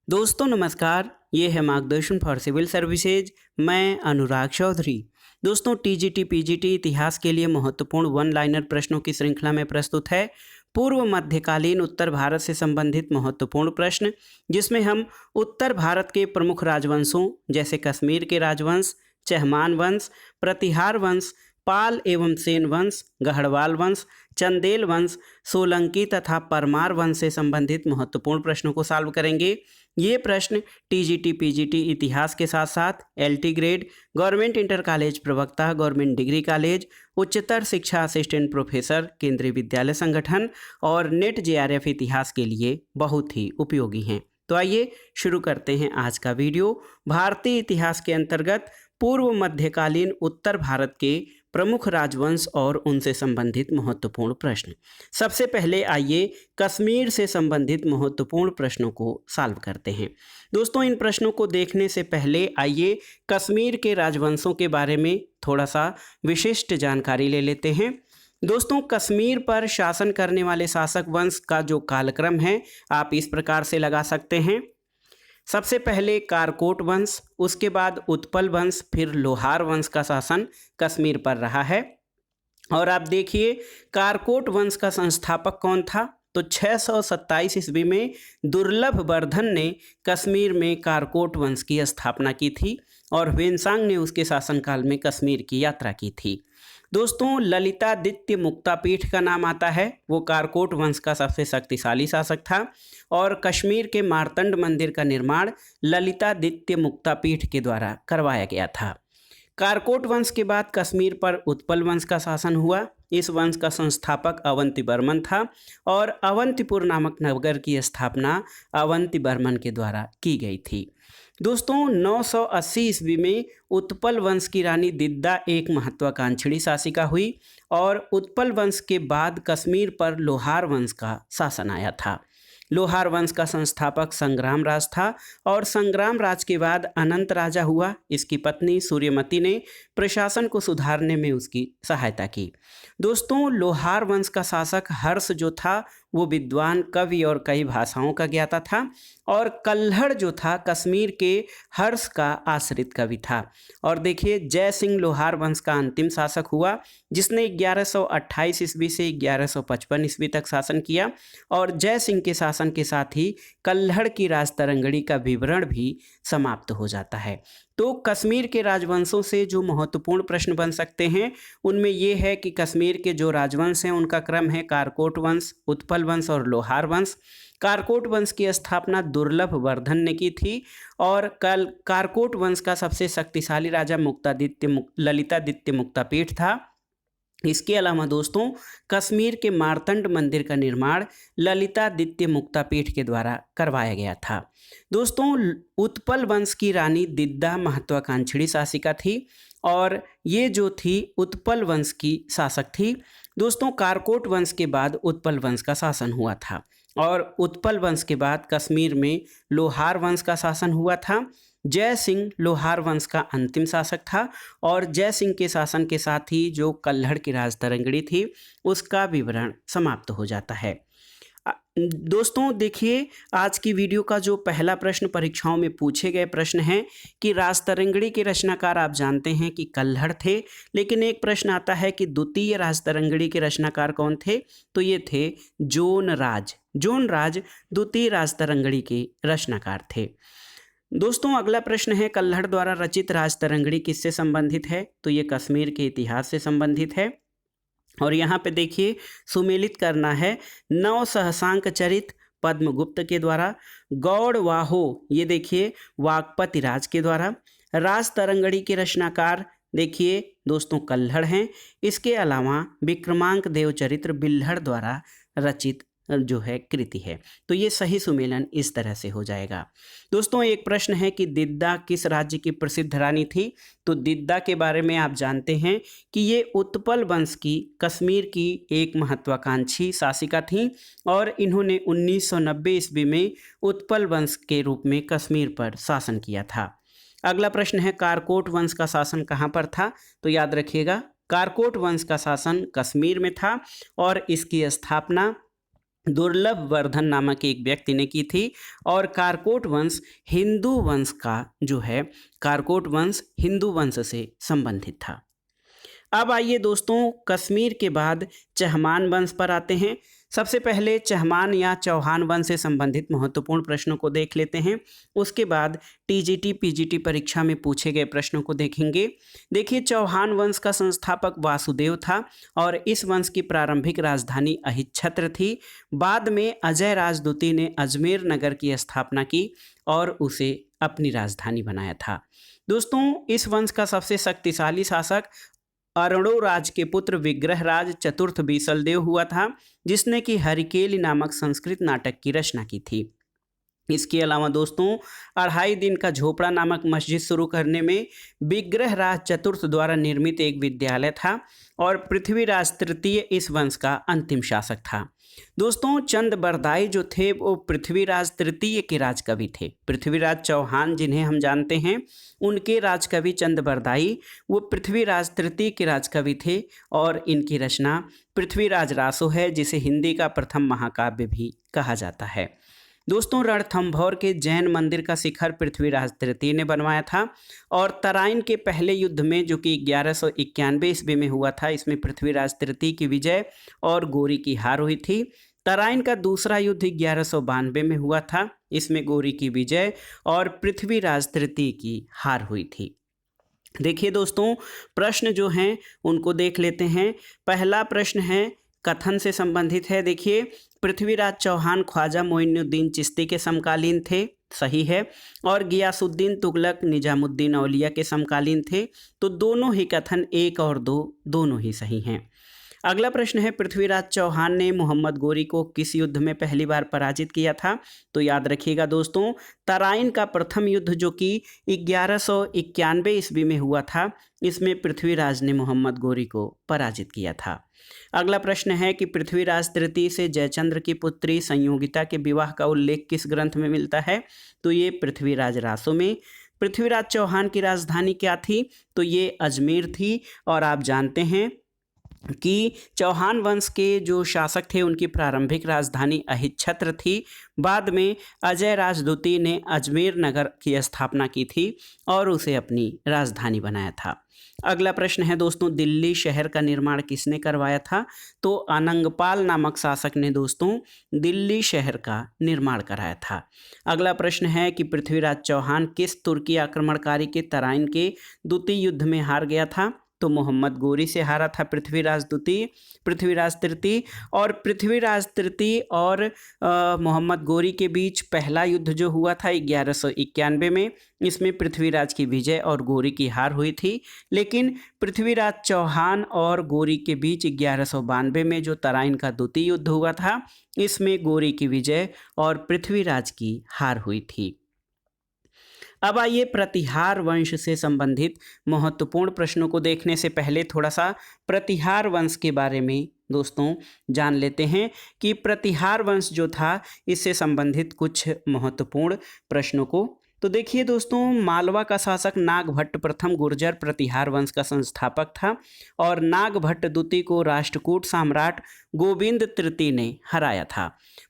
दोस्तों नमस्कार, ये है मार्गदर्शन फॉर सिविल सर्विसेज। मैं अनुराग चौधरी। दोस्तों टीजीटी पीजीटी इतिहास के लिए महत्वपूर्ण वन लाइनर प्रश्नों की श्रृंखला में प्रस्तुत है पूर्व मध्यकालीन उत्तर भारत से संबंधित महत्वपूर्ण प्रश्न, जिसमें हम उत्तर भारत के प्रमुख राजवंशों जैसे कश्मीर के राजवंश, चहमान वंश, प्रतिहार वंश, पाल एवं सेन वंश, गढ़वाल वंश, चंदेल वंश, सोलंकी तथा परमार वंश से संबंधित महत्वपूर्ण प्रश्नों को सॉल्व करेंगे। ये प्रश्न टीजीटी पीजीटी इतिहास के साथ साथ LT grade, government inter college प्रवक्ता, गवर्नमेंट डिग्री कॉलेज, उच्चतर शिक्षा असिस्टेंट प्रोफेसर, केंद्रीय विद्यालय संगठन और नेट जेआरएफ इतिहास के लिए बहुत ही उपयोगी हैं। तो आइए शुरू करते हैं आज का वीडियो। भारतीय इतिहास के अंतर्गत पूर्व मध्यकालीन उत्तर भारत के प्रमुख राजवंश और उनसे संबंधित महत्वपूर्ण प्रश्न। सबसे पहले आइए कश्मीर से संबंधित महत्वपूर्ण प्रश्नों को सॉल्व करते हैं। दोस्तों इन प्रश्नों को देखने से पहले आइए कश्मीर के राजवंशों के बारे में थोड़ा सा विशिष्ट जानकारी ले लेते हैं। दोस्तों कश्मीर पर शासन करने वाले शासक वंश का जो कालक्रम है आप इस प्रकार से लगा सकते हैं। सबसे पहले कारकोट वंश, उसके बाद उत्पल वंश, फिर लोहार वंश का शासन कश्मीर पर रहा है। और आप देखिए कारकोट वंश का संस्थापक कौन था, तो 627 ईस्वी में दुर्लभ वर्धन ने कश्मीर में कारकोट वंश की स्थापना की थी और ह्वेनसांग ने उसके शासनकाल में कश्मीर की यात्रा की थी। दोस्तों ललितादित्य मुक्तापीठ का नाम आता है, वो कारकोट वंश का सबसे शक्तिशाली शासक था और कश्मीर के मार्तंड मंदिर का निर्माण ललितादित्य मुक्तापीठ के द्वारा करवाया गया था। कारकोट वंश के बाद कश्मीर पर उत्पल वंश का शासन हुआ। इस वंश का संस्थापक अवंतीवर्मन था और अवंतीपुर नामक नगर की स्थापना अवंतीवर्मन के द्वारा की गई थी। दोस्तों 980 ईस्वी में उत्पल वंश की रानी दिद्दा एक महत्वाकांक्षी शासिका हुई और उत्पल वंश के बाद कश्मीर पर लोहार वंश का शासन आया था। लोहार वंश का संस्थापक संग्राम राज था और संग्राम राज के बाद अनंत राजा हुआ। इसकी पत्नी सूर्यमती ने प्रशासन को सुधारने में उसकी सहायता की। दोस्तों लोहार वंश का शासक हर्ष जो था वो विद्वान, कवि और कई भाषाओं का ज्ञाता था और कल्हड़ जो था कश्मीर के हर्ष का आश्रित कवि था। और देखिए जय सिंह लोहार वंश का अंतिम शासक हुआ जिसने 1128 ईस्वी से 1155 ईस्वी तक शासन किया और जय सिंह के शासन के साथ ही कल्हड़ की राजतरंगड़ी का विवरण भी समाप्त हो जाता है। तो कश्मीर के राजवंशों से जो महत्वपूर्ण प्रश्न बन सकते हैं उनमें ये है कि कश्मीर के जो राजवंश हैं उनका क्रम है कारकोट वंश, उत्पल वंश और लोहार वंश। कारकोट वंश की स्थापना दुर्लभ वर्धन ने की थी और कारकोट वंश का सबसे शक्तिशाली राजा ललितादित्य मुक्तापीठ था। इसके अलावा दोस्तों कश्मीर के मार्तंड मंदिर का निर्माण ललितादित्य मुक्तापीठ के द्वारा करवाया गया था। दोस्तों उत्पल वंश की रानी दिद्दा महत्वाकांक्षी शासिका थी और ये जो थी उत्पल वंश की शासक थी। दोस्तों कारकोट वंश के बाद उत्पल वंश का शासन हुआ था और उत्पल वंश के बाद कश्मीर में लोहार वंश का शासन हुआ था। जय सिंह लोहार वंश का अंतिम शासक था और जय सिंह के शासन के साथ ही जो कल्हड़ की राजतरंगड़ी थी उसका विवरण समाप्त हो जाता है। दोस्तों देखिए आज की वीडियो का जो पहला प्रश्न परीक्षाओं में पूछे गए प्रश्न है कि राजतरंगड़ी के रचनाकार आप जानते हैं कि कल्हड़ थे, लेकिन एक प्रश्न आता है कि द्वितीय राजतरंगड़ी के रचनाकार कौन थे, तो ये थे जोन राज। जोन राज द्वितीय राजतरंगड़ी के रचनाकार थे। दोस्तों अगला प्रश्न है कल्हड़ द्वारा रचित राजतरंगड़ी किससे संबंधित है, तो ये कश्मीर के इतिहास से संबंधित है। और यहाँ पे देखिए सुमेलित करना है नव सहसांक चरित पद्मगुप्त के द्वारा, गौड़ वाहो ये देखिए वागपति राज के द्वारा। राजतरंगड़ी के रचनाकार देखिए दोस्तों कल्हड़ हैं। इसके अलावा विक्रमांक देवचरित्र बिल्हड़ द्वारा रचित जो है कृति है। तो ये सही सुमेलन इस तरह से हो जाएगा। दोस्तों एक प्रश्न है कि दिद्दा किस राज्य की प्रसिद्ध रानी थी, तो दिद्दा के बारे में आप जानते हैं कि ये उत्पल वंश की कश्मीर की एक महत्वाकांक्षी शासिका थीं और इन्होंने 1990 ईस्वी में उत्पल वंश के रूप में कश्मीर पर शासन किया था। अगला प्रश्न है कारकोट वंश का शासन कहाँ पर था, तो याद रखिएगा कारकोट वंश का शासन कश्मीर में था और इसकी स्थापना दुर्लभ वर्धन नामक एक व्यक्ति ने की थी। और कारकोट वंश हिंदू वंश का जो है, कारकोट वंश हिंदू वंश से संबंधित था। अब आइए दोस्तों, कश्मीर के बाद चहमान वंश पर आते हैं। सबसे पहले चहमान या चौहान वंश से संबंधित महत्वपूर्ण प्रश्नों को देख लेते हैं। उसके बाद टीजीटी पीजीटी परीक्षा में पूछे गए प्रश्नों को देखेंगे। देखिए, चौहान वंश का संस्थापक वासुदेव था और इस वंश की प्रारंभिक राजधानी अहिच्छत्र थी। बाद में अजय राजदूती ने अजमेर नगर की स्थापना की और उसे अपनी राजधानी बनाया था। दोस्तों, इस वंश का सबसे शक्तिशाली शासक अरणोराज के पुत्र विग्रहराज चतुर्थ बीसलदेव हुआ था, जिसने कि हरिकेली नामक संस्कृत नाटक की रचना की थी। इसके अलावा दोस्तों, 2.5 दिन का झोपड़ा नामक मस्जिद शुरू करने में विग्रहराज चतुर्थ द्वारा निर्मित एक विद्यालय था और पृथ्वीराज तृतीय इस वंश का अंतिम शासक था। दोस्तों, चंद बरदाई जो थे वो पृथ्वीराज तृतीय के राजकवि थे। पृथ्वीराज चौहान जिन्हें हम जानते हैं, उनके राजकवि चंद बरदाई वो पृथ्वीराज तृतीय के राजकवि थे और इनकी रचना पृथ्वीराज रासो है, जिसे हिंदी का प्रथम महाकाव्य भी कहा जाता है। दोस्तों, रणथंभौर के जैन मंदिर का शिखर पृथ्वीराज तृतीय ने बनवाया था और तराइन के पहले युद्ध में, जो कि 1191 ईस्वी में हुआ था, इसमें पृथ्वीराज तृतीय की विजय और गोरी की हार हुई थी। तराइन का दूसरा युद्ध 1192 में हुआ था, इसमें गोरी की विजय और पृथ्वीराज तृतीय की हार हुई थी। देखिए दोस्तों, प्रश्न जो हैं उनको देख लेते हैं। पहला प्रश्न है कथन से संबंधित है। देखिए, पृथ्वीराज चौहान ख्वाजा मोइनुद्दीन चिश्ती के समकालीन थे, सही है, और गियासुद्दीन तुगलक निजामुद्दीन औलिया के समकालीन थे। तो दोनों ही कथन 1 और 2 दोनों ही सही हैं। अगला प्रश्न है पृथ्वीराज चौहान ने मोहम्मद गोरी को किस युद्ध में पहली बार पराजित किया था? तो याद रखिएगा दोस्तों, तराइन का प्रथम युद्ध जो कि 1191 ईस्वी में हुआ था, इसमें पृथ्वीराज ने मोहम्मद गोरी को पराजित किया था। अगला प्रश्न है कि पृथ्वीराज तृतीय से जयचंद्र की पुत्री संयोगिता के विवाह का उल्लेख किस ग्रंथ में मिलता है? तो ये पृथ्वीराज रासो में। पृथ्वीराज चौहान की राजधानी क्या थी? तो ये अजमेर थी। और आप जानते हैं कि चौहान वंश के जो शासक थे उनकी प्रारंभिक राजधानी अहिच्छत्र थी। बाद में अजय राजदूती ने अजमेर नगर की स्थापना की थी और उसे अपनी राजधानी बनाया था। अगला प्रश्न है दोस्तों, दिल्ली शहर का निर्माण किसने करवाया था? तो अनंगपाल नामक शासक ने दोस्तों दिल्ली शहर का निर्माण कराया था। अगला प्रश्न है कि पृथ्वीराज चौहान किस तुर्की आक्रमणकारी के तराइन के द्वितीय युद्ध में हार गया था? तो मोहम्मद गोरी से हारा था पृथ्वीराज तृतीय। और पृथ्वीराज तृतीय और मोहम्मद गोरी के बीच पहला युद्ध जो हुआ था 1191 में, इसमें पृथ्वीराज की विजय और गोरी की हार हुई थी। लेकिन पृथ्वीराज चौहान और गोरी के बीच 1192 में जो तराइन का द्वितीय युद्ध हुआ था, इसमें गोरी की विजय और पृथ्वीराज की हार हुई थी। अब आइए प्रतिहार वंश से संबंधित महत्वपूर्ण प्रश्नों को देखने से पहले थोड़ा सा प्रतिहार वंश के बारे में दोस्तों जान लेते हैं कि प्रतिहार वंश जो था इससे संबंधित कुछ महत्वपूर्ण प्रश्नों को। तो देखिए दोस्तों, मालवा का शासक नागभट्ट प्रथम गुर्जर प्रतिहार वंश का संस्थापक था और नागभट्ट द्वितीय को राष्ट्रकूट सम्राट गोविंद तृतीय ने हराया था।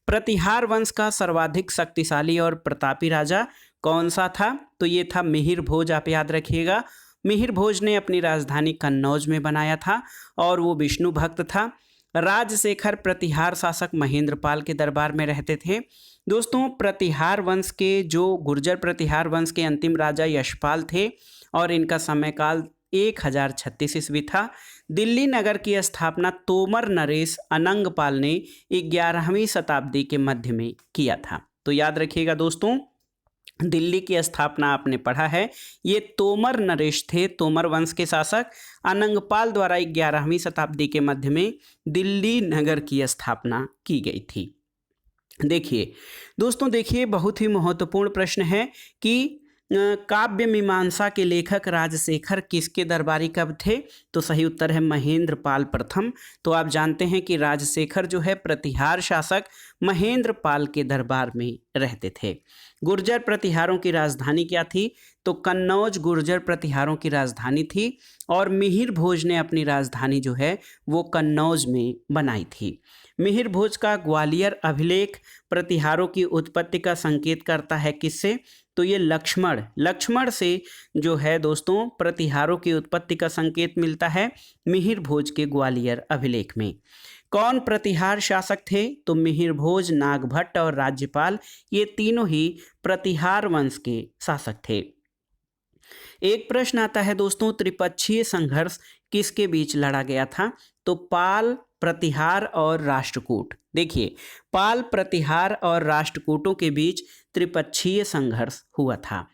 प्रतिहार वंश का सर्वाधिक शक्तिशाली और प्रतापी राजा कौन सा था? तो ये था मिहिर भोज। आप याद रखिएगा, मिहिर भोज ने अपनी राजधानी कन्नौज में बनाया था और वो विष्णु भक्त था। राजशेखर प्रतिहार शासक महेंद्रपाल के दरबार में रहते थे। दोस्तों, प्रतिहार वंश के जो गुर्जर प्रतिहार वंश के अंतिम राजा यशपाल थे और इनका समयकाल 1036 ईस्वी था। दिल्ली नगर की स्थापना तोमर नरेश अनंगपाल ने 11वीं शताब्दी के मध्य में किया था। तो याद रखिएगा दोस्तों, दिल्ली की स्थापना आपने पढ़ा है, ये तोमर नरेश थे, तोमर वंश के शासक। अनंगपाल द्वारा 11वीं शताब्दी के मध्य में दिल्ली नगर की स्थापना की गई थी। देखिए दोस्तों, देखिए बहुत ही महत्वपूर्ण प्रश्न है कि काव्य मीमांसा के लेखक राजशेखर किसके दरबारी कब थे? तो सही उत्तर है महेंद्रपाल प्रथम। तो आप जानते हैं कि राजशेखर जो है प्रतिहार शासक महेंद्र पाल के दरबार में रहते थे। गुर्जर प्रतिहारों की राजधानी क्या थी? तो कन्नौज गुर्जर प्रतिहारों की राजधानी थी और मिहिर भोज ने अपनी राजधानी जो है वो कन्नौज में बनाई थी। मिहिर भोज का ग्वालियर अभिलेख प्रतिहारों की उत्पत्ति का संकेत करता है किससे? तो ये लक्ष्मण से जो है दोस्तों प्रतिहारों की उत्पत्ति का संकेत मिलता है मिहिर भोज के ग्वालियर अभिलेख में। कौन प्रतिहार शासक थे? तो मिहिर भोज, नागभट्ट और राज्यपाल, ये तीनों ही प्रतिहार वंश के शासक थे। एक प्रश्न आता है दोस्तों, त्रिपक्षीय संघर्ष किसके बीच लड़ा गया था? तो पाल, प्रतिहार और राष्ट्रकूट। देखिए, पाल, प्रतिहार और राष्ट्रकूटों के बीच त्रिपक्षीय संघर्ष हुआ था।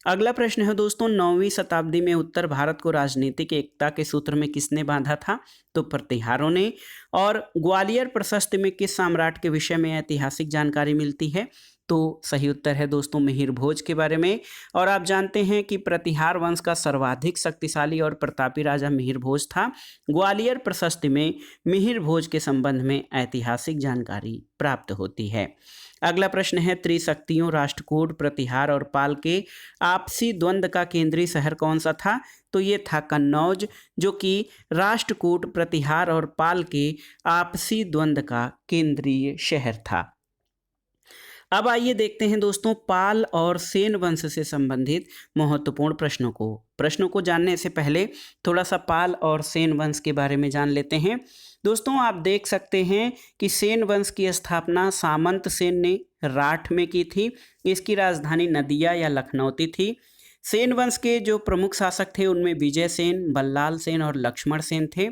अगला प्रश्न है दोस्तों, 9वीं शताब्दी में उत्तर भारत को राजनीतिक एकता के सूत्र में किसने बांधा था? तो प्रतिहारों ने। और ग्वालियर प्रशस्ति में किस सम्राट के विषय में ऐतिहासिक जानकारी मिलती है? तो सही उत्तर है दोस्तों मिहिर भोज के बारे में। और आप जानते हैं कि प्रतिहार वंश का सर्वाधिक शक्तिशाली और प्रतापी राजा मिहिर भोज था। ग्वालियर प्रशस्ति में मिहिर भोज के संबंध में ऐतिहासिक जानकारी प्राप्त होती है। अगला प्रश्न है, त्रिशक्तियों राष्ट्रकूट, प्रतिहार और पाल के आपसी द्वंद्व का केंद्रीय शहर कौन सा था? तो ये था कन्नौज, जो कि राष्ट्रकूट, प्रतिहार और पाल के आपसी द्वंद्व का केंद्रीय शहर था। अब आइए देखते हैं दोस्तों पाल और सेन वंश से संबंधित महत्वपूर्ण प्रश्नों को जानने से पहले थोड़ा सा पाल और सेन वंश के बारे में जान लेते हैं। दोस्तों आप देख सकते हैं कि सेन वंश की स्थापना सामंत सेन ने राठ में की थी। इसकी राजधानी नदिया या लखनौती थी। सेन वंश के जो प्रमुख शासक थे उनमें विजय सेन, बल्लाल सेन और लक्ष्मण सेन थे।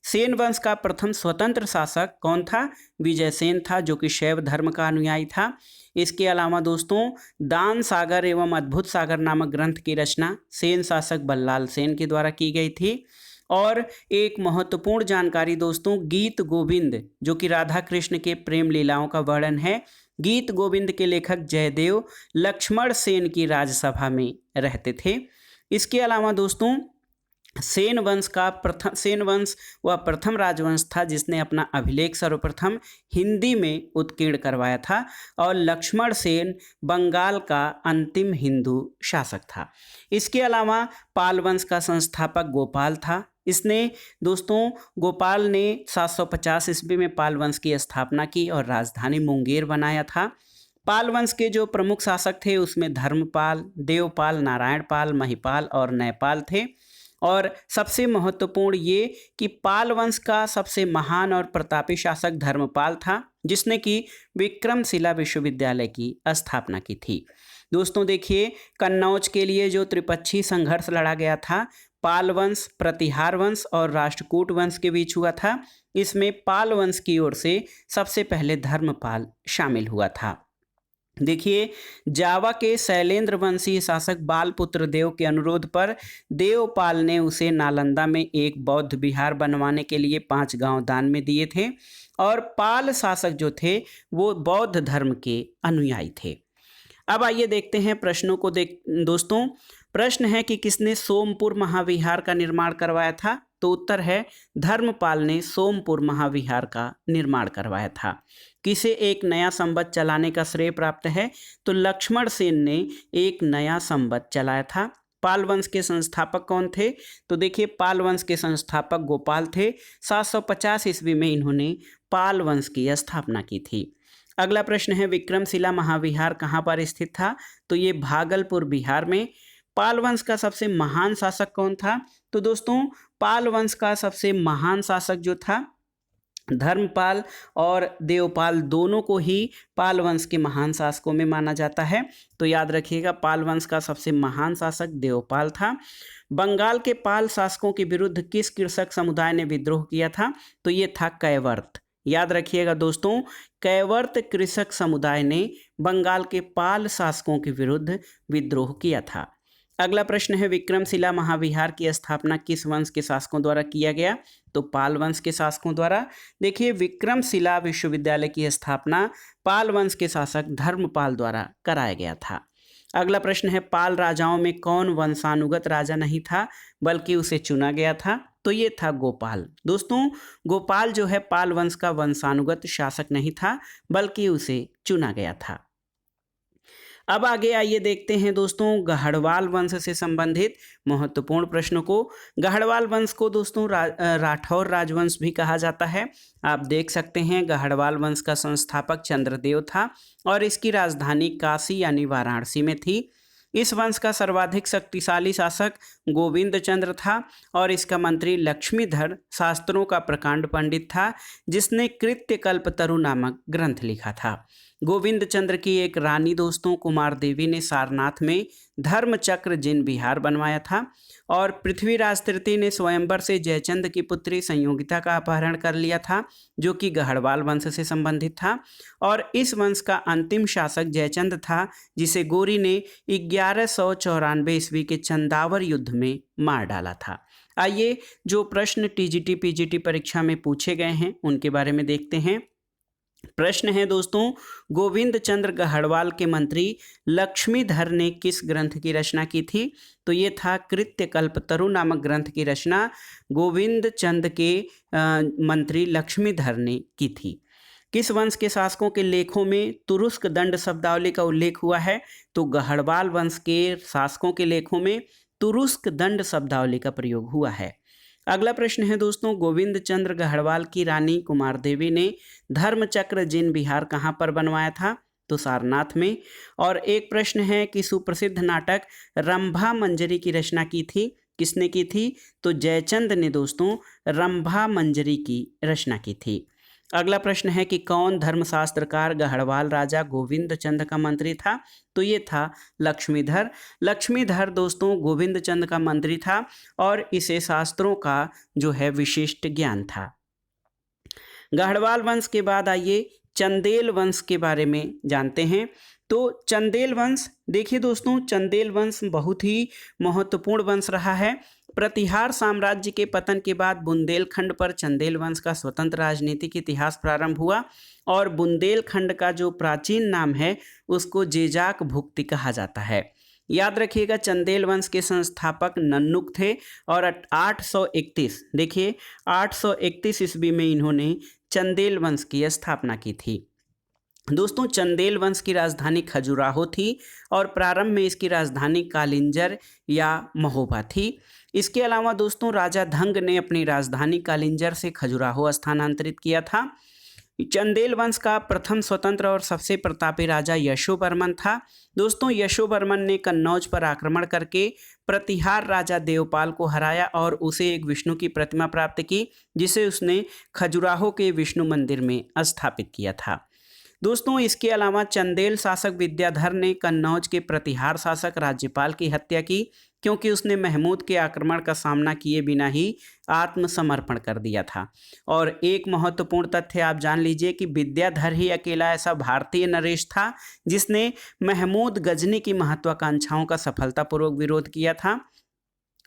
सेन वंश का प्रथम स्वतंत्र शासक कौन था? विजय सेन था, जो कि शैव धर्म का अनुयायी था। इसके अलावा दोस्तों दान सागर एवं अद्भुत सागर नामक ग्रंथ की रचना सेन शासक बल्लाल सेन के द्वारा की गई थी। और एक महत्वपूर्ण जानकारी दोस्तों, गीत गोविंद जो कि राधा कृष्ण के प्रेम लीलाओं का वर्णन है, गीत गोविंद के लेखक जयदेव लक्ष्मण सेन की राजसभा में रहते थे। इसके अलावा दोस्तों सेन वंश वह प्रथम राजवंश था जिसने अपना अभिलेख सर्वप्रथम हिंदी में उत्कीर्ण करवाया था। और लक्ष्मण सेन बंगाल का अंतिम हिंदू शासक था। इसके अलावा पाल वंश का संस्थापक गोपाल था। गोपाल ने 750 ईस्वी में पाल वंश की स्थापना की और राजधानी मुंगेर बनाया था। पाल वंश के जो प्रमुख शासक थे उसमें धर्मपाल, देवपाल, नारायणपाल, महिपाल और नयपाल थे। और सबसे महत्वपूर्ण ये कि पाल वंश का सबसे महान और प्रतापी शासक धर्मपाल था, जिसने कि विक्रमशिला विश्वविद्यालय की स्थापना की थी। दोस्तों देखिए, कन्नौज के लिए जो त्रिपक्षीय संघर्ष लड़ा गया था पाल वंश, प्रतिहार वंश और राष्ट्रकूट वंश के बीच हुआ था। इसमें पाल वंश की ओर से सबसे पहले धर्मपाल शामिल हुआ था। देखिए, जावा के शैलेंद्र वंशी शासक बालपुत्र देव के अनुरोध पर देवपाल ने उसे नालंदा में एक बौद्ध विहार बनवाने के लिए 5 गांव दान में दिए थे। और पाल शासक जो थे वो बौद्ध धर्म के अनुयायी थे। अब आइए देखते हैं प्रश्नों को। दोस्तों प्रश्न है कि किसने सोमपुर महाविहार का निर्माण करवाया था? तो उत्तर है धर्मपाल ने सोमपुर महाविहार का निर्माण करवाया था। किसे एक नया संवत चलाने का श्रेय प्राप्त है? तो लक्ष्मण सेन ने एक नया संवत चलाया था। पाल वंश के संस्थापक कौन थे? तो देखिए, पाल वंश के संस्थापक गोपाल थे। 750 ईस्वी में इन्होंने पाल वंश की स्थापना की थी। अगला प्रश्न है, विक्रमशिला महाविहार कहाँ पर स्थित था? तो ये भागलपुर बिहार में। पाल वंश का सबसे महान शासक कौन था? तो दोस्तों पाल वंश का सबसे महान शासक जो था धर्मपाल और देवपाल, दोनों को ही पाल वंश के महान शासकों में माना जाता है। तो याद रखिएगा, पाल वंश का सबसे महान शासक देवपाल था। बंगाल के पाल शासकों के विरुद्ध किस कृषक समुदाय ने विद्रोह किया था? तो ये था कैवर्त। याद रखिएगा दोस्तों, कैवर्त कृषक समुदाय ने बंगाल के पाल शासकों के विरुद्ध विद्रोह किया था। अगला प्रश्न है, विक्रमशिला महाविहार की स्थापना किस वंश के शासकों द्वारा किया गया? तो पाल वंश के शासकों द्वारा। देखिए, विक्रमशिला विश्वविद्यालय की स्थापना पाल वंश के शासक धर्मपाल द्वारा कराया गया था। अगला प्रश्न है, पाल राजाओं में कौन वंशानुगत राजा नहीं था बल्कि उसे चुना गया था? तो ये था गोपाल। दोस्तों गोपाल जो है पाल वंश का वंशानुगत शासक नहीं था, बल्कि उसे चुना गया था। अब आगे आइए देखते हैं दोस्तों गढ़वाल वंश से संबंधित महत्वपूर्ण प्रश्नों को। गढ़वाल वंश को दोस्तों राठौर राजवंश भी कहा जाता है। आप देख सकते हैं गढ़वाल वंश का संस्थापक चंद्रदेव था और इसकी राजधानी काशी यानी वाराणसी में थी। इस वंश का सर्वाधिक शक्तिशाली शासक गोविंद चंद्र था और इसका मंत्री लक्ष्मीधर शास्त्रों का प्रकांड पंडित था, जिसने कृत्यकल्पतरु नामक ग्रंथ लिखा था। गोविंद चंद्र की एक रानी दोस्तों कुमार देवी ने सारनाथ में धर्मचक्र जिन विहार बनवाया था और पृथ्वीराज तृतीय ने स्वयंवर से जयचंद की पुत्री संयोगिता का अपहरण कर लिया था, जो कि गढ़वाल वंश से संबंधित था। और इस वंश का अंतिम शासक जयचंद था, जिसे गोरी ने 1194 ईस्वी के चंदावर युद्ध में मार डाला था। आइए जो प्रश्न टीजीटी पीजीटी परीक्षा में पूछे गए हैं उनके बारे में देखते हैं। प्रश्न है दोस्तों गोविंद चंद्र गढ़वाल के मंत्री लक्ष्मीधर ने किस ग्रंथ की रचना की थी? तो ये था कृत्यकल्पतरु नामक ग्रंथ की रचना गोविंद चंद के मंत्री लक्ष्मीधर ने की थी। किस वंश के शासकों के लेखों में तुरुस्क दंड शब्दावली का उल्लेख हुआ है? तो गढ़वाल वंश के शासकों के लेखों में तुरुस्क दंड शब्दावली का प्रयोग हुआ है। अगला प्रश्न है दोस्तों गोविंद चंद्र गढ़वाल की रानी कुमार देवी ने धर्मचक्र जिन विहार कहाँ पर बनवाया था? तो सारनाथ में। और एक प्रश्न है कि सुप्रसिद्ध नाटक रंभा मंजरी की रचना की थी, किसने की थी? तो जयचंद ने दोस्तों रंभा मंजरी की रचना की थी। अगला प्रश्न है कि कौन धर्मशास्त्रकार गढ़वाल राजा गोविंद चंद का मंत्री था? तो ये था लक्ष्मीधर। लक्ष्मीधर दोस्तों गोविंद चंद का मंत्री था और इसे शास्त्रों का जो है विशिष्ट ज्ञान था। गढ़वाल वंश के बाद आइए चंदेल वंश के बारे में जानते हैं। तो चंदेल वंश देखिए दोस्तों, चंदेल वंश बहुत ही महत्वपूर्ण वंश रहा है। प्रतिहार साम्राज्य के पतन के बाद बुंदेलखंड पर चंदेल वंश का स्वतंत्र राजनीतिक इतिहास प्रारंभ हुआ और बुंदेलखंड का जो प्राचीन नाम है उसको जेजाक भुक्ति कहा जाता है। याद रखिएगा चंदेल वंश के संस्थापक नन्नुक थे और 831 देखिए 831 ईस्वी में इन्होंने चंदेल वंश की स्थापना की थी। दोस्तों चंदेल वंश की राजधानी खजुराहो थी और प्रारंभ में इसकी राजधानी कालिंजर या महोबा थी। इसके अलावा दोस्तों राजा धंग ने अपनी राजधानी कालिंजर से खजुराहो स्थानांतरित किया था। चंदेल वंश का प्रथम स्वतंत्र और सबसे प्रतापी राजा यशोवर्मन था। दोस्तों यशोवर्मन ने कन्नौज पर आक्रमण करके प्रतिहार राजा देवपाल को हराया और उसे एक विष्णु की प्रतिमा प्राप्त की, जिसे उसने खजुराहो के विष्णु मंदिर में स्थापित किया था। दोस्तों इसके अलावा चंदेल शासक विद्याधर ने कन्नौज के प्रतिहार शासक राज्यपाल की हत्या की, क्योंकि उसने महमूद के आक्रमण का सामना किए बिना ही आत्मसमर्पण कर दिया था। और एक महत्वपूर्ण तथ्य आप जान लीजिए कि विद्याधर ही अकेला ऐसा भारतीय नरेश था जिसने महमूद गजनी की महत्वाकांक्षाओं का सफलतापूर्वक विरोध किया था।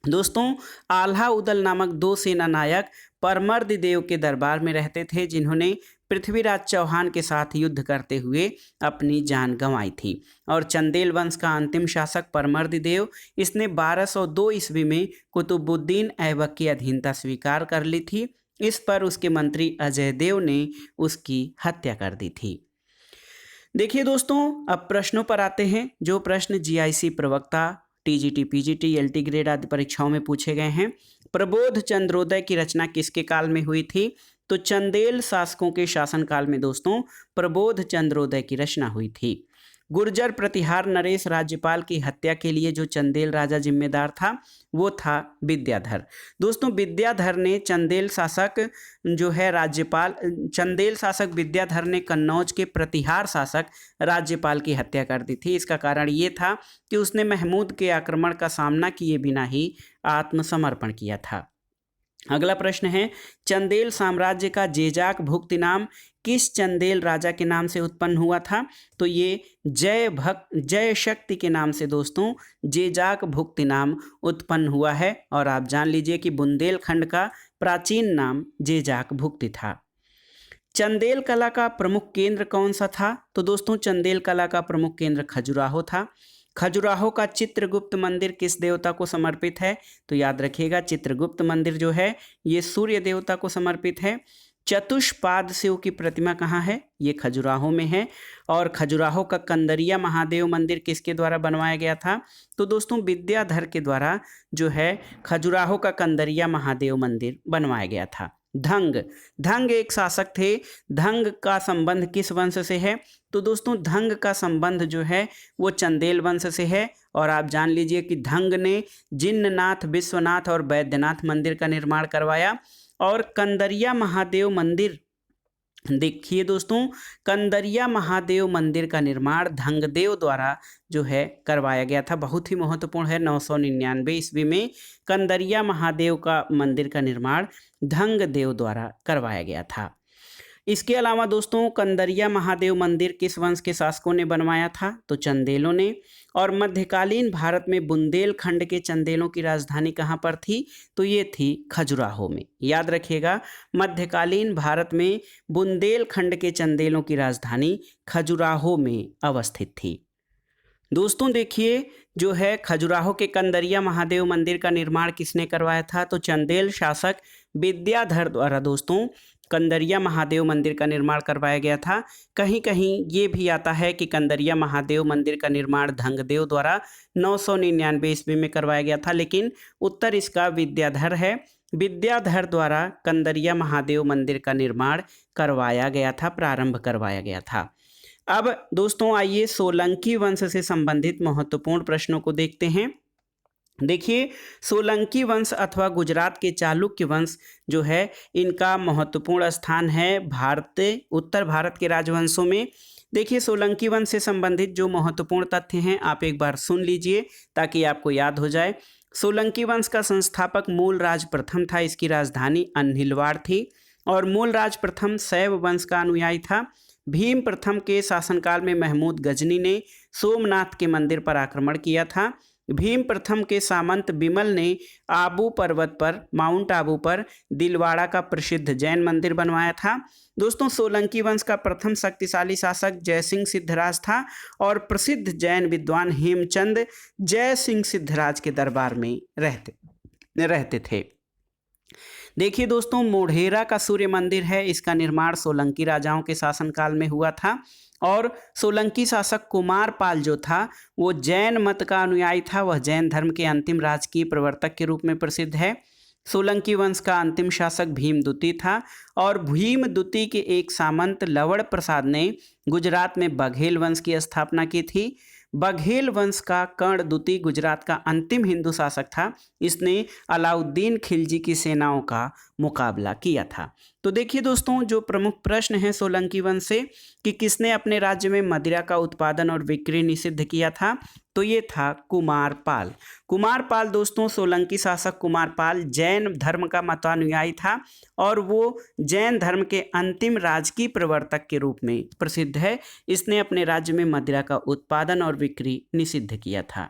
दोस्तों आल्हा उदल नामक 2 सेना नायक परमर्द देव के दरबार में रहते थे, जिन्होंने पृथ्वीराज चौहान के साथ युद्ध करते हुए अपनी जान गंवाई थी। और चंदेल वंश का अंतिम शासक परमर्द देव, इसने 1202 ईस्वी में कुतुबुद्दीन ऐबक की अधीनता स्वीकार कर ली थी। इस पर उसके मंत्री अजय देव ने उसकी हत्या कर दी थी। देखिए दोस्तों अब प्रश्नों पर आते हैं। जो प्रश्न जीआईसी प्रवक्ता टीजीटी पीजीटी एलटी ग्रेड आदि परीक्षाओं में पूछे गए हैं। प्रबोध चंद्रोदय की रचना किसके काल में हुई थी? तो चंदेल शासकों के शासनकाल में दोस्तों प्रबोध चंद्रोदय की रचना हुई थी। गुर्जर प्रतिहार नरेश राज्यपाल की हत्या के लिए जो चंदेल राजा जिम्मेदार था वो था विद्याधर। दोस्तों विद्याधर ने चंदेल शासक विद्याधर ने कन्नौज के प्रतिहार शासक राज्यपाल की हत्या कर दी थी। इसका कारण ये था कि उसने महमूद के आक्रमण का सामना किए बिना ही आत्मसमर्पण किया था। अगला प्रश्न है चंदेल साम्राज्य का जेजाक भुक्ति नाम किस चंदेल राजा के नाम से उत्पन्न हुआ था? तो ये जय शक्ति के नाम से दोस्तों जेजाक भुक्ति नाम उत्पन्न हुआ है। और आप जान लीजिए कि बुंदेलखंड का प्राचीन नाम जेजाक भुक्ति था। चंदेल कला का प्रमुख केंद्र कौन सा था? तो दोस्तों चंदेल कला का प्रमुख केंद्र खजुराहो था। खजुराहो का चित्रगुप्त मंदिर किस देवता को समर्पित है? तो याद रखिएगा चित्रगुप्त मंदिर जो है ये सूर्य देवता को समर्पित है। चतुष्पाद शिव की प्रतिमा कहाँ है? ये खजुराहो में है। और खजुराहो का कंदरिया महादेव मंदिर किसके द्वारा बनवाया गया था? तो दोस्तों विद्याधर के द्वारा जो है खजुराहो का कंदरिया महादेव मंदिर बनवाया गया था। धंग, धंग एक शासक थे। धंग का संबंध किस वंश से है? तो दोस्तों धंग का संबंध जो है वो चंदेल वंश से है। और आप जान लीजिए कि धंग ने जिन्ननाथ, विश्वनाथ और वैद्यनाथ मंदिर का निर्माण करवाया। और कंदरिया महादेव मंदिर, देखिए दोस्तों, कंदरिया महादेव मंदिर का निर्माण धंगदेव द्वारा जो है करवाया गया था। बहुत ही महत्वपूर्ण है। 999 ईस्वी में कंदरिया महादेव का मंदिर का निर्माण धंगदेव द्वारा करवाया गया था। इसके अलावा दोस्तों कंदरिया महादेव मंदिर किस वंश के शासकों ने बनवाया था? तो चंदेलों ने। और मध्यकालीन भारत में बुंदेलखंड के चंदेलों की राजधानी कहाँ पर थी? तो ये थी खजुराहो में। याद रखिएगा मध्यकालीन भारत में बुंदेलखंड के चंदेलों की राजधानी खजुराहो में अवस्थित थी। दोस्तों देखिए जो है खजुराहो के कंदरिया महादेव मंदिर का निर्माण किसने करवाया था? तो चंदेल शासक विद्याधर द्वारा दोस्तों कंदरिया महादेव मंदिर का निर्माण करवाया गया था। कहीं कहीं ये भी आता है कि कंदरिया महादेव मंदिर का निर्माण धंगदेव द्वारा 999 ईस्वी में करवाया गया था, लेकिन उत्तर इसका विद्याधर है। विद्याधर द्वारा कंदरिया महादेव मंदिर का निर्माण करवाया गया था, प्रारंभ करवाया गया था। अब दोस्तों आइए सोलंकी वंश से संबंधित महत्वपूर्ण प्रश्नों को देखते हैं। देखिए सोलंकी वंश अथवा गुजरात के चालुक्य वंश जो है इनका महत्वपूर्ण स्थान है उत्तर भारत के राजवंशों में। देखिए सोलंकी वंश से संबंधित जो महत्वपूर्ण तथ्य हैं आप एक बार सुन लीजिए ताकि आपको याद हो जाए। सोलंकी वंश का संस्थापक मूलराज प्रथम था। इसकी राजधानी अन्हिलवाड़ थी। और मूलराज प्रथम शैव वंश का अनुयायी था। भीम प्रथम के शासनकाल में महमूद गजनी ने सोमनाथ के मंदिर पर आक्रमण किया था। भीम प्रथम के सामंत बिमल ने आबू पर्वत पर, माउंट आबू पर दिलवाड़ा का प्रसिद्ध जैन मंदिर बनवाया था। दोस्तों सोलंकी वंश का प्रथम शक्तिशाली शासक जयसिंह सिद्धराज था और प्रसिद्ध जैन विद्वान हेमचंद जयसिंह सिद्धराज के दरबार में रहते थे। देखिए दोस्तों मोढेरा का सूर्य मंदिर है, इसका निर्माण सोलंकी राजाओं के शासनकाल में हुआ था। और सोलंकी शासक कुमारपाल जो था वो जैन मत का अनुयायी था। वह जैन धर्म के अंतिम राजकीय प्रवर्तक के रूप में प्रसिद्ध है। सोलंकी वंश का अंतिम शासक भीमदूती था। और भीमदूती के एक सामंत लवण प्रसाद ने गुजरात में बघेल वंश की स्थापना की थी। बघेल वंश का कर्णदूती गुजरात का अंतिम हिंदू शासक था। इसने अलाउद्दीन खिलजी की सेनाओं का मुकाबला किया था। तो देखिए दोस्तों जो प्रमुख प्रश्न है सोलंकी वंश से कि किसने अपने राज्य में मदिरा का उत्पादन और बिक्री निषिद्ध किया था? तो ये था कुमारपाल। कुमारपाल दोस्तों सोलंकी शासक कुमारपाल जैन धर्म का मतानुयायी था और वो जैन धर्म के अंतिम राजकीय प्रवर्तक के रूप में प्रसिद्ध है। इसने अपने राज्य में मदिरा का उत्पादन और बिक्री निषिद्ध किया था।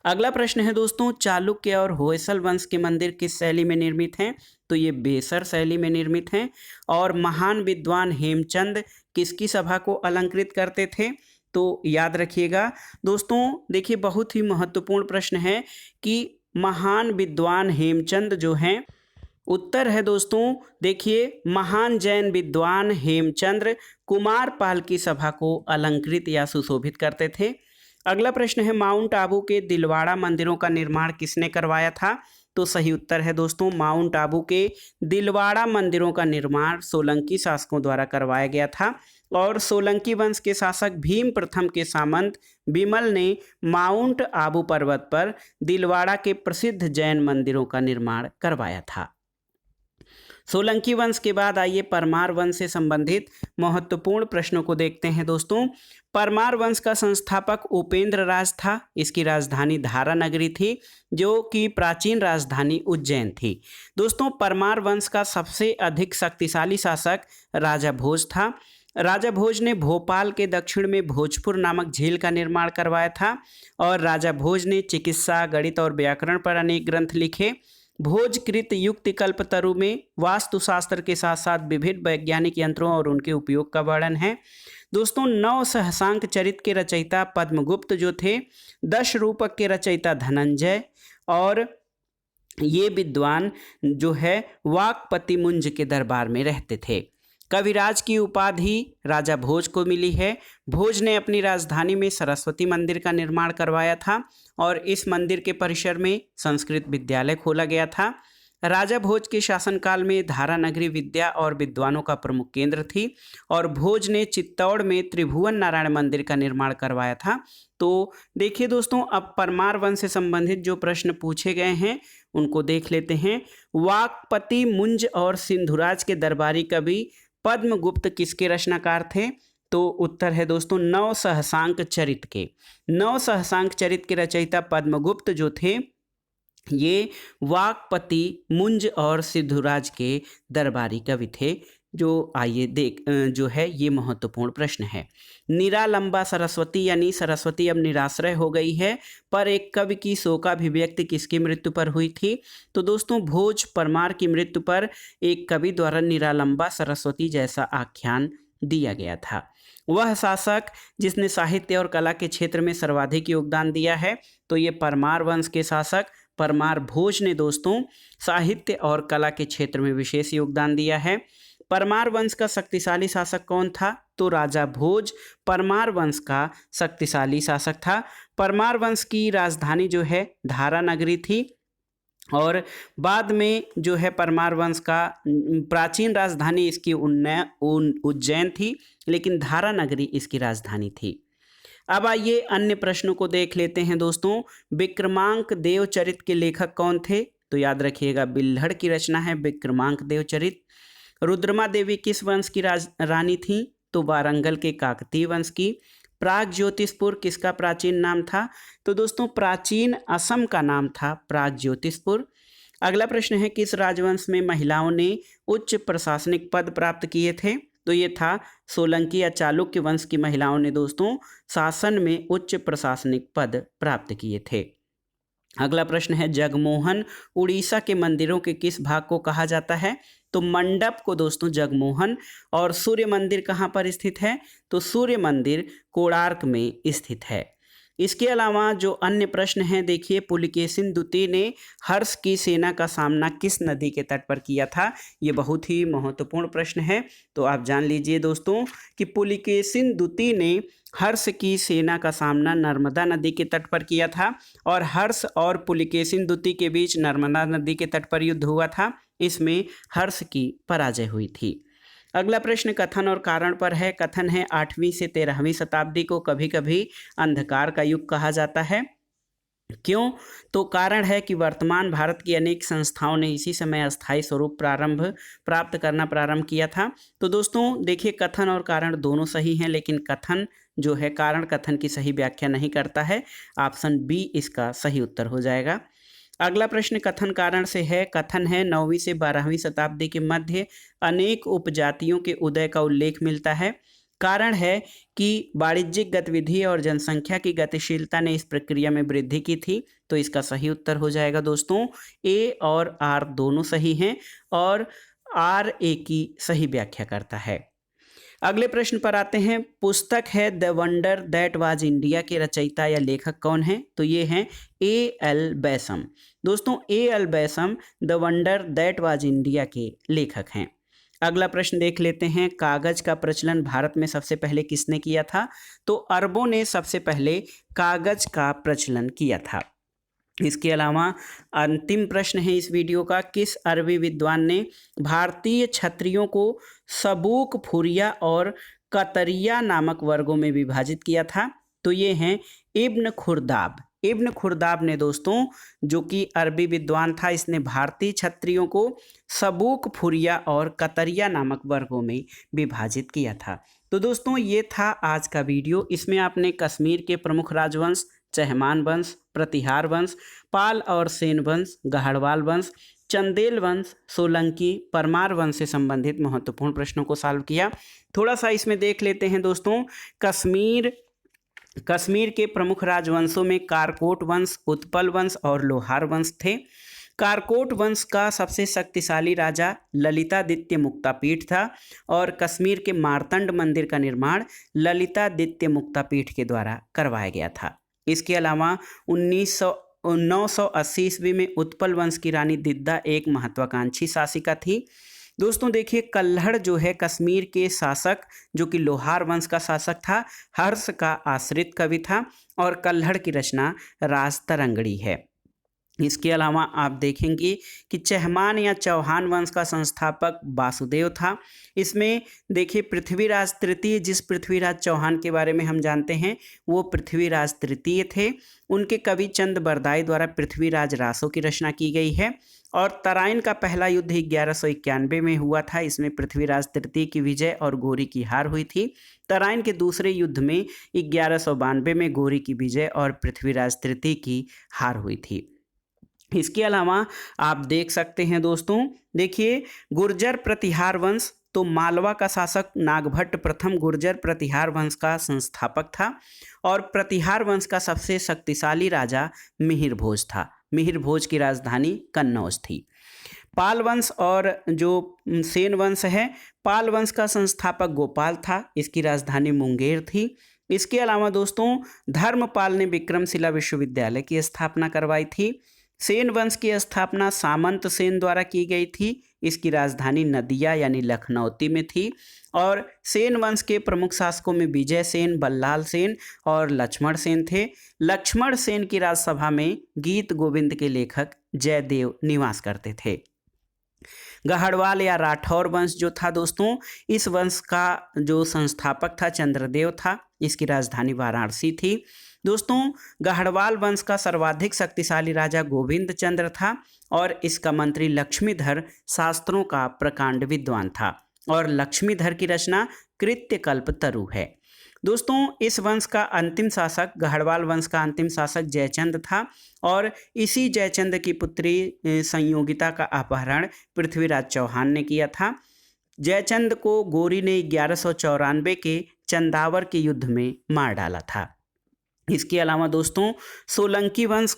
अगला प्रश्न है दोस्तों चालुक्य और होयसल वंश के मंदिर किस शैली में निर्मित हैं? तो ये बेसर शैली में निर्मित हैं। और महान विद्वान हेमचंद किसकी सभा को अलंकृत करते थे? तो याद रखिएगा दोस्तों देखिए बहुत ही महत्वपूर्ण प्रश्न है कि महान विद्वान हेमचंद जो हैं, उत्तर है दोस्तों देखिए महान जैन विद्वान हेमचंद्र कुमारपाल की सभा को अलंकृत या सुशोभित करते थे। अगला प्रश्न है माउंट आबू के दिलवाड़ा मंदिरों का निर्माण किसने करवाया था? तो सही उत्तर है दोस्तों माउंट आबू के दिलवाड़ा मंदिरों का निर्माण सोलंकी शासकों द्वारा करवाया गया था। और सोलंकी वंश के शासक भीम प्रथम के सामंत बिमल ने माउंट आबू पर्वत पर दिलवाड़ा के प्रसिद्ध जैन मंदिरों का निर्माण करवाया था। सोलंकी वंश के बाद आइए परमार वंश से संबंधित महत्वपूर्ण प्रश्नों को देखते हैं दोस्तों। परमार वंश का संस्थापक उपेंद्र राज था। इसकी राजधानी धारा नगरी थी जो कि प्राचीन राजधानी उज्जैन थी। दोस्तों परमार वंश का सबसे अधिक शक्तिशाली शासक राजा भोज था। राजा भोज ने भोपाल के दक्षिण में भोजपुर नामक झील का निर्माण करवाया था। और राजा भोज ने चिकित्सा, गणित और व्याकरण पर अनेक ग्रंथ लिखे। भोजकृत युक्ति कल्पतरु में वास्तुशास्त्र के साथ साथ विभिन्न वैज्ञानिक यंत्रों और उनके उपयोग का वर्णन है। दोस्तों 9 सहसांक चरित के रचयिता पद्मगुप्त जो थे, 10 रूपक के रचयिता धनंजय, और ये विद्वान जो है वाक्पति मुंज के दरबार में रहते थे। कविराज की उपाधि राजा भोज को मिली है। भोज ने अपनी राजधानी में सरस्वती मंदिर का निर्माण करवाया था और इस मंदिर के परिसर में संस्कृत विद्यालय खोला गया था। राजा भोज के शासनकाल में धारा नगरी विद्या और विद्वानों का प्रमुख केंद्र थी और भोज ने चित्तौड़ में त्रिभुवन नारायण मंदिर का निर्माण करवाया था। तो देखिए दोस्तों, अब परमार वंश से संबंधित जो प्रश्न पूछे गए हैं उनको देख लेते हैं। वाक्पति मुंज और सिंधुराज के दरबारी कवि पद्मगुप्त किसके रचनाकार थे? तो उत्तर है दोस्तों 9 सहसांक चरित के। 9 सहसांक चरित के रचयिता पद्मगुप्त जो थे, ये वाक्पति मुंज और सिद्धूराज के दरबारी कवि थे। जो आइए जो है ये महत्वपूर्ण प्रश्न है। निरालंबा सरस्वती यानी सरस्वती अब निराश्रय हो गई है, पर एक कवि की शोकाभिव्यक्ति किसकी मृत्यु पर हुई थी? तो दोस्तों भोज परमार की मृत्यु पर एक कवि द्वारा निरालंबा सरस्वती जैसा आख्यान दिया गया था। वह शासक जिसने साहित्य और कला के क्षेत्र में सर्वाधिक योगदान दिया है, तो ये परमार वंश के शासक परमार भोज ने दोस्तों साहित्य और कला के क्षेत्र में विशेष योगदान दिया है। परमार वंश का शक्तिशाली शासक कौन था? तो राजा भोज परमार वंश का शक्तिशाली शासक था। परमार वंश की राजधानी जो है धारा नगरी थी और बाद में जो है परमार वंश का प्राचीन राजधानी इसकी उज्जैन थी, लेकिन धारा नगरी इसकी राजधानी थी। अब आइए अन्य प्रश्नों को देख लेते हैं दोस्तों। विक्रमांक देवचरित के लेखक कौन थे? तो याद रखिएगा बिल्हड़ की रचना है विक्रमांक देवचरित। रुद्रमा देवी किस वंश की रानी थी? तो वारंगल के काकतीय वंश की। प्राग ज्योतिषपुर किसका प्राचीन नाम था? तो दोस्तों प्राचीन असम का नाम था प्राग ज्योतिषपुर। अगला प्रश्न है किस राजवंश में महिलाओं ने उच्च प्रशासनिक पद प्राप्त किए थे? तो ये था सोलंकी या चालुक्य वंश की महिलाओं ने दोस्तों शासन में उच्च प्रशासनिक पद प्राप्त किए थे। अगला प्रश्न है जगमोहन उड़ीसा के मंदिरों के किस भाग को कहा जाता है? तो मंडप को दोस्तों जगमोहन। और सूर्य मंदिर कहाँ पर स्थित है? तो सूर्य मंदिर कोणार्क में स्थित है। इसके अलावा जो अन्य प्रश्न हैं देखिए, पुलिकेशिन द्वितीय ने हर्ष की सेना का सामना किस नदी के तट पर किया था? ये बहुत ही महत्वपूर्ण प्रश्न है, तो आप जान लीजिए दोस्तों कि पुलिकेशिन द्वितीय ने हर्ष की सेना का सामना नर्मदा नदी के तट पर किया था और हर्ष और पुलिकेशिन द्वितीय के बीच नर्मदा नदी के तट पर युद्ध हुआ था। इसमें हर्ष की पराजय हुई थी। अगला प्रश्न कथन और कारण पर है। कथन है 8वीं से 13वीं शताब्दी को कभी कभी अंधकार का युग कहा जाता है। क्यों? तो कारण है कि वर्तमान भारत की अनेक संस्थाओं ने इसी समय अस्थायी स्वरूप प्राप्त करना प्रारंभ किया था। तो दोस्तों देखिए कथन और कारण दोनों सही हैं, लेकिन कथन जो है कारण कथन की सही व्याख्या नहीं करता है। ऑप्शन बी इसका सही उत्तर हो जाएगा। अगला प्रश्न कथन कारण से है। कथन है 9वीं से 12वीं शताब्दी के मध्य अनेक उपजातियों के उदय का उल्लेख मिलता है। कारण है कि वाणिज्यिक गतिविधि और जनसंख्या की गतिशीलता ने इस प्रक्रिया में वृद्धि की थी। तो इसका सही उत्तर हो जाएगा दोस्तों ए और आर दोनों सही हैं और आर ए की सही व्याख्या करता है। अगले प्रश्न पर आते हैं। पुस्तक है the wonder that was India के रचयिता या लेखक कौन है? तो ये हैं ए.एल. बैसम। दोस्तों A L. Basham the wonder that was India के लेखक हैं। अगला प्रश्न देख लेते हैं। कागज का प्रचलन भारत में सबसे पहले किसने किया था? तो अरबों ने सबसे पहले कागज का प्रचलन किया था। इसके अलावा अंतिम प्रश्न है इस वीडियो का। किस अरबी विद्वान ने भारतीय क्षत्रियों को सबूक, फुरिया और कतरिया नामक वर्गों में विभाजित किया था? तो ये हैं इब्न खुर्दाब। इब्न खुर्दाब ने दोस्तों जो कि अरबी विद्वान था, इसने भारतीय क्षत्रियों को सबूक, फुरिया और कतरिया नामक वर्गों में विभाजित किया था। तो दोस्तों ये था आज का वीडियो। इसमें आपने कश्मीर के प्रमुख राजवंश चहमान वंश, प्रतिहार वंश, पाल और सेन वंश, गढ़वाल वंश, चंदेल वंश, सोलंकी, परमार वंश से संबंधित महत्वपूर्ण प्रश्नों को सॉल्व किया। थोड़ा सा इसमें देख लेते हैं दोस्तों। कश्मीर के प्रमुख राजवंशों में कारकोट वंश, उत्पल वंश और लोहार वंश थे। कारकोट वंश का सबसे शक्तिशाली राजा ललितादित्य मुक्तापीठ था और कश्मीर के मार्तंड मंदिर का निर्माण ललितादित्य मुक्तापीठ के द्वारा करवाया गया था। इसके अलावा 980 ईस्वी में उत्पल वंश की रानी दिद्दा एक महत्वाकांक्षी शासिका थी। दोस्तों देखिए, कल्हड़ जो है कश्मीर के शासक जो कि लोहार वंश का शासक था, हर्ष का आश्रित कवि था और कल्हड़ की रचना राजतरंगड़ी है। इसके अलावा आप देखेंगे कि चहमान या चौहान वंश का संस्थापक वासुदेव था। इसमें देखिए पृथ्वीराज तृतीय, जिस पृथ्वीराज चौहान के बारे में हम जानते हैं वो पृथ्वीराज तृतीय थे। उनके कवि चंद बरदाई द्वारा पृथ्वीराज रासो की रचना की गई है। और तराइन का पहला युद्ध 1191 में हुआ था। इसमें पृथ्वीराज तृतीय की विजय और गोरी की हार हुई थी। तराइन के दूसरे युद्ध में 1192 में गोरी की विजय और पृथ्वीराज तृतीय की हार हुई थी। इसके अलावा आप देख सकते हैं दोस्तों, देखिए गुर्जर प्रतिहार वंश, तो मालवा का शासक नागभट्ट प्रथम गुर्जर प्रतिहार वंश का संस्थापक था और प्रतिहार वंश का सबसे शक्तिशाली राजा मिहिर भोज था। मिहिर भोज की राजधानी कन्नौज थी। पाल वंश और जो सेन वंश है, पाल वंश का संस्थापक गोपाल था, इसकी राजधानी मुंगेर थी। इसके अलावा दोस्तों धर्मपाल ने विक्रमशिला विश्वविद्यालय की स्थापना करवाई थी। सेन वंश की स्थापना सामंत सेन द्वारा की गई थी, इसकी राजधानी नदिया यानी लखनौती में थी। और सेन वंश के प्रमुख शासकों में विजय सेन, बल्लाल सेन और लक्ष्मण सेन थे। लक्ष्मण सेन की राजसभा में गीत गोविंद के लेखक जयदेव निवास करते थे। गहड़वाल या राठौर वंश जो था दोस्तों, इस वंश का जो संस्थापक था चंद्रदेव था, इसकी राजधानी वाराणसी थी। दोस्तों गहड़वाल वंश का सर्वाधिक शक्तिशाली राजा गोविंद चंद्र था और इसका मंत्री लक्ष्मीधर शास्त्रों का प्रकांड विद्वान था और लक्ष्मीधर की रचना कृत्यकल्पतरु है। दोस्तों इस वंश का अंतिम शासक, गहड़वाल वंश का अंतिम शासक जयचंद था और इसी जयचंद की पुत्री संयोगिता का अपहरण पृथ्वीराज चौहान ने किया था। जयचंद को गोरी ने 1194 के चंदावर के युद्ध में मार डाला था। इसके अलावा दोस्तों सोलंकी वंश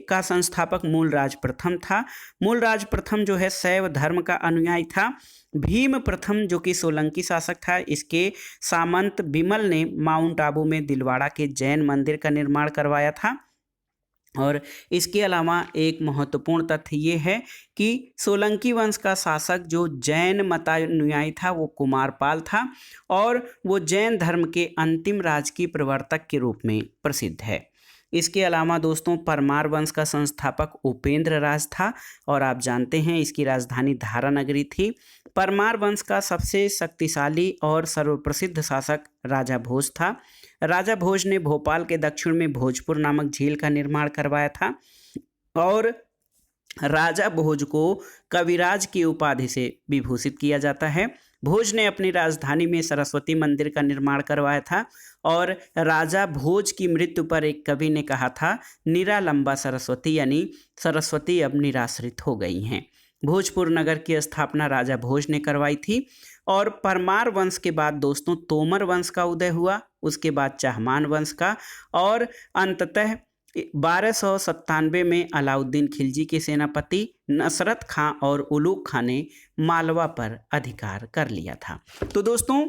का संस्थापक मूलराज प्रथम था। मूलराज प्रथम जो है शैव धर्म का अनुयायी था। भीम प्रथम जो कि सोलंकी शासक था, इसके सामंत बिमल ने माउंट आबू में दिलवाड़ा के जैन मंदिर का निर्माण करवाया था। और इसके अलावा एक महत्वपूर्ण तथ्य ये है कि सोलंकी वंश का शासक जो जैन मतानुयायी था वो कुमारपाल था और वो जैन धर्म के अंतिम राजकीय प्रवर्तक के रूप में प्रसिद्ध है। इसके अलावा दोस्तों परमार वंश का संस्थापक उपेंद्र राज था और आप जानते हैं इसकी राजधानी धारा नगरी थी। परमार वंश का सबसे शक्तिशाली और सर्वप्रसिद्ध शासक राजा भोज था। राजा भोज ने भोपाल के दक्षिण में भोजपुर नामक झील का निर्माण करवाया था और राजा भोज को कविराज की उपाधि से विभूषित किया जाता है। भोज ने अपनी राजधानी में सरस्वती मंदिर का निर्माण करवाया था और राजा भोज की मृत्यु पर एक कवि ने कहा था, निरालंबा सरस्वती, यानी सरस्वती अब निराश्रित हो गई हैं। भोजपुर नगर की स्थापना राजा भोज ने करवाई थी। और परमार वंश के बाद दोस्तों तोमर वंश का उदय हुआ, उसके बाद चहमान वंश का, और अंततः 1297 में अलाउद्दीन खिलजी के सेनापति नसरत खां और उलूग खां ने मालवा पर अधिकार कर लिया था। तो दोस्तों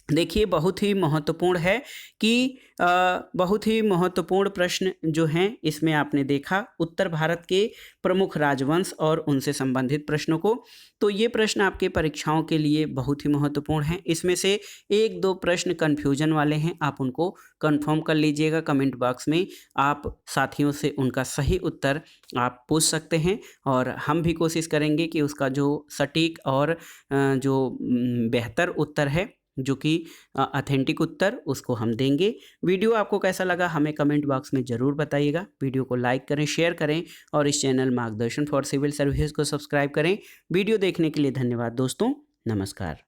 देखिए बहुत ही महत्वपूर्ण है कि बहुत ही महत्वपूर्ण प्रश्न जो हैं इसमें आपने देखा उत्तर भारत के प्रमुख राजवंश और उनसे संबंधित प्रश्नों को। तो ये प्रश्न आपके परीक्षाओं के लिए बहुत ही महत्वपूर्ण हैं। इसमें से एक दो प्रश्न कन्फ्यूजन वाले हैं, आप उनको कंफर्म कर लीजिएगा कमेंट बॉक्स में। आप साथियों से उनका सही उत्तर आप पूछ सकते हैं और हम भी कोशिश करेंगे कि उसका जो सटीक और जो बेहतर उत्तर है, जो कि ऑथेंटिक उत्तर, उसको हम देंगे। वीडियो आपको कैसा लगा हमें कमेंट बॉक्स में ज़रूर बताइएगा। वीडियो को लाइक करें, शेयर करें और इस चैनल मार्गदर्शन फॉर सिविल सर्विसेज को सब्सक्राइब करें। वीडियो देखने के लिए धन्यवाद दोस्तों, नमस्कार।